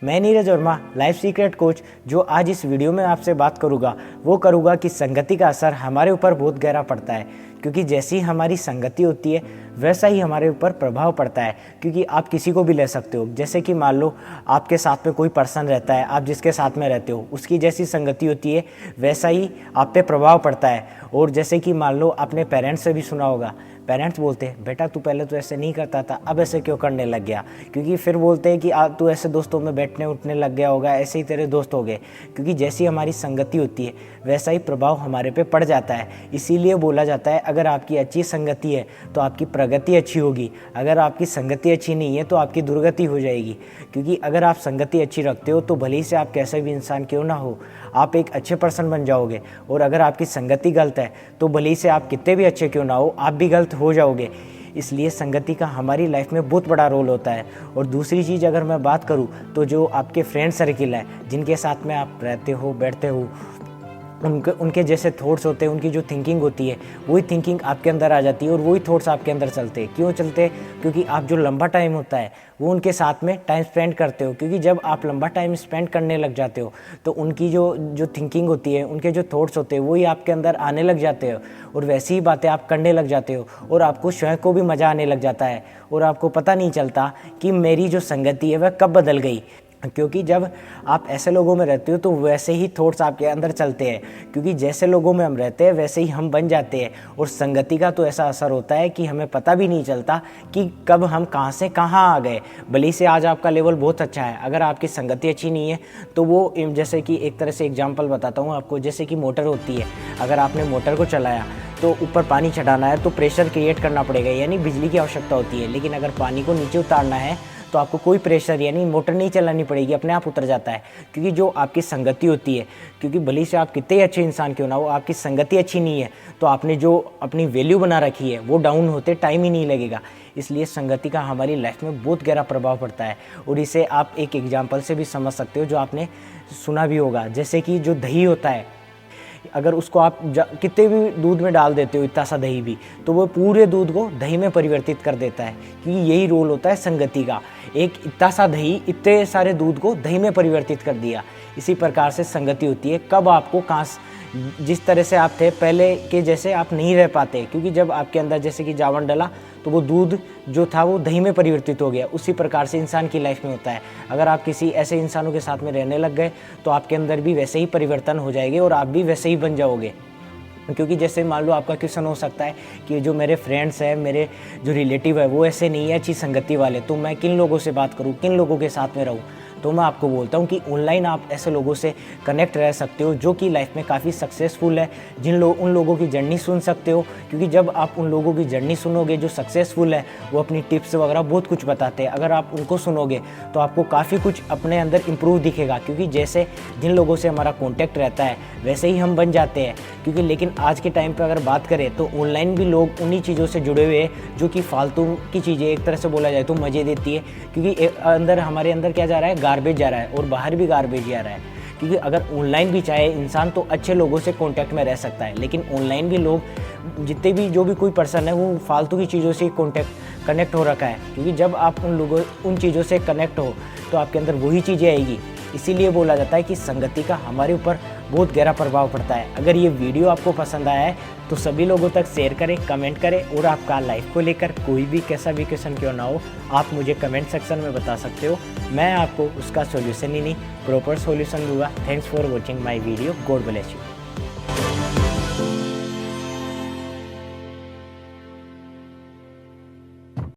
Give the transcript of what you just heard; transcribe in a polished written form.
मैं Neeraj Verma, life secret coach, जो आज इस वीडियो में आपसे बात करूँगा वो करूँगा कि संगति का असर हमारे ऊपर बहुत गहरा पड़ता है, क्योंकि जैसी हमारी संगति होती है वैसा ही हमारे ऊपर प्रभाव पड़ता है। क्योंकि आप किसी को भी ले सकते हो, जैसे कि मान लो आपके साथ में कोई पर्सन रहता है, आप जिसके साथ में रहते हो उसकी जैसी संगति होती है वैसा ही आप पे प्रभाव पड़ता है। और जैसे कि मान लो आपने पेरेंट्स से भी सुना होगा, पेरेंट्स बोलते हैं बेटा तू पहले तो ऐसे नहीं करता था, अब ऐसे क्यों करने लग गया। क्योंकि फिर बोलते हैं कि तू ऐसे दोस्तों में बैठने उठने लग गया होगा, ऐसे ही तेरे दोस्त हो गए। क्योंकि जैसी हमारी संगति होती है वैसा ही प्रभाव हमारे पे पड़ जाता है। इसीलिए बोला जाता है अगर आपकी अच्छी संगति है तो आपकी प्रगति अच्छी होगी, अगर आपकी संगति अच्छी नहीं है तो आपकी दुर्गति हो जाएगी। क्योंकि अगर आप संगति अच्छी रखते हो तो भले ही से आप कैसे भी इंसान क्यों ना हो, आप एक अच्छे पर्सन बन जाओगे। और अगर आपकी संगति गलत है तो भले ही से आप कितने भी अच्छे क्यों ना हो, आप भी गलत हो जाओगे। इसलिए संगति का हमारी लाइफ में बहुत बड़ा रोल होता है। और दूसरी चीज़ अगर मैं बात करूँ तो जो आपके फ्रेंड सर्किल है, जिनके साथ में आप रहते हो बैठते हो, उनके जैसे थॉट्स होते हैं, उनकी जो थिंकिंग होती है वही थिंकिंग आपके अंदर आ जाती है और वही थॉट्स आपके अंदर चलते हैं। क्यों चलते हैं? क्योंकि आप जो लंबा टाइम होता है वो उनके साथ में टाइम स्पेंड करते हो। क्योंकि जब आप लंबा टाइम स्पेंड करने लग जाते हो तो उनकी जो थिंकिंग होती है, उनके जो थॉट्स होते हैं वही आपके अंदर आने लग जाते हो और वैसी ही बातें आप करने लग जाते हो और आपको स्वयं को भी मज़ा आने लग जाता है और आपको पता नहीं चलता कि मेरी जो संगति है वह कब बदल गई। क्योंकि जब आप ऐसे लोगों में रहते हो तो वैसे ही थॉट्स आपके अंदर चलते हैं। क्योंकि जैसे लोगों में हम रहते हैं वैसे ही हम बन जाते हैं। और संगति का तो ऐसा असर होता है कि हमें पता भी नहीं चलता कि कब हम कहाँ से कहाँ आ गए। भले से आज आपका लेवल बहुत अच्छा है, अगर आपकी संगति अच्छी नहीं है तो वो, जैसे कि एक तरह से एग्जाम्पल बताता हूँ आपको, जैसे कि मोटर होती है, अगर आपने मोटर को चलाया तो ऊपर पानी चढ़ाना है तो प्रेशर क्रिएट करना पड़ेगा, यानी बिजली की आवश्यकता होती है। लेकिन अगर पानी को नीचे उतारना है तो आपको कोई प्रेशर यानी मोटर नहीं चलानी पड़ेगी, अपने आप उतर जाता है। क्योंकि जो आपकी संगति होती है, क्योंकि भले से आप कितने अच्छे इंसान क्यों ना हो, आपकी संगति अच्छी नहीं है तो आपने जो अपनी वैल्यू बना रखी है वो डाउन होते टाइम ही नहीं लगेगा। इसलिए संगति का हमारी लाइफ में बहुत गहरा प्रभाव पड़ता है। और इसे आप एक एग्जाम्पल से भी समझ सकते हो जो आपने सुना भी होगा, जैसे कि जो दही होता है, अगर उसको आप कितने भी दूध में डाल देते हो, इतना सा दही भी, तो वो पूरे दूध को दही में परिवर्तित कर देता है। क्योंकि यही रोल होता है संगति का। एक इतना सा दही इतने सारे दूध को दही में परिवर्तित कर दिया। इसी प्रकार से संगति होती है। कब आपको कहाँ, जिस तरह से आप थे पहले के जैसे आप नहीं रह पाते। क्योंकि जब आपके अंदर जैसे कि जावन डला तो वो दूध जो था वो दही में परिवर्तित हो गया। उसी प्रकार से इंसान की लाइफ में होता है। अगर आप किसी ऐसे इंसानों के साथ में रहने लग गए तो आपके अंदर भी वैसे ही परिवर्तन हो जाएंगे और आप भी वैसे ही बन जाओगे। क्योंकि जैसे मान लो आपका क्वेश्चन हो सकता है कि जो मेरे फ्रेंड्स हैं, मेरे जो रिलेटिव है वो ऐसे नहीं है अच्छी संगति वाले, तो मैं किन लोगों से बात करूँ, किन लोगों के साथ में रहूँ। तो मैं आपको बोलता हूँ कि ऑनलाइन आप ऐसे लोगों से कनेक्ट रह सकते हो जो कि लाइफ में काफ़ी सक्सेसफुल है, उन लोगों की जर्नी सुन सकते हो। क्योंकि जब आप उन लोगों की जर्नी सुनोगे जो सक्सेसफुल है, वो अपनी टिप्स वगैरह बहुत कुछ बताते हैं, अगर आप उनको सुनोगे तो आपको काफ़ी कुछ अपने अंदर इम्प्रूव दिखेगा। क्योंकि जैसे जिन लोगों से हमारा कॉन्टैक्ट रहता है वैसे ही हम बन जाते हैं। क्योंकि लेकिन आज के टाइम पर अगर बात करें तो ऑनलाइन भी लोग उन्हीं चीज़ों से जुड़े हुए हैं जो कि फालतू की चीज़ें, एक तरह से बोला जाए तो मज़े देती है। क्योंकि हमारे अंदर क्या जा रहा है, गार्बेज जा रहा है और बाहर भी गार्बेज जा रहा है। क्योंकि अगर ऑनलाइन भी चाहे इंसान तो अच्छे लोगों से कांटेक्ट में रह सकता है, लेकिन ऑनलाइन भी लोग जितने भी जो भी कोई पर्सन है वो फालतू की चीज़ों से कनेक्ट हो रखा है। क्योंकि जब आप उन चीज़ों से कनेक्ट हो तो आपके अंदर वही चीज़ें आएगी। इसीलिए बोला जाता है कि संगति का हमारे ऊपर बहुत गहरा प्रभाव पड़ता है। अगर ये वीडियो आपको पसंद आया है तो सभी लोगों तक शेयर करें, कमेंट करें। और आपका लाइफ को लेकर कोई भी कैसा भी क्वेश्चन क्यों ना हो, आप मुझे कमेंट सेक्शन में बता सकते हो। मैं आपको उसका सॉल्यूशन ही नहीं, प्रॉपर सॉल्यूशन दूंगा। Thanks for watching my video. God bless you.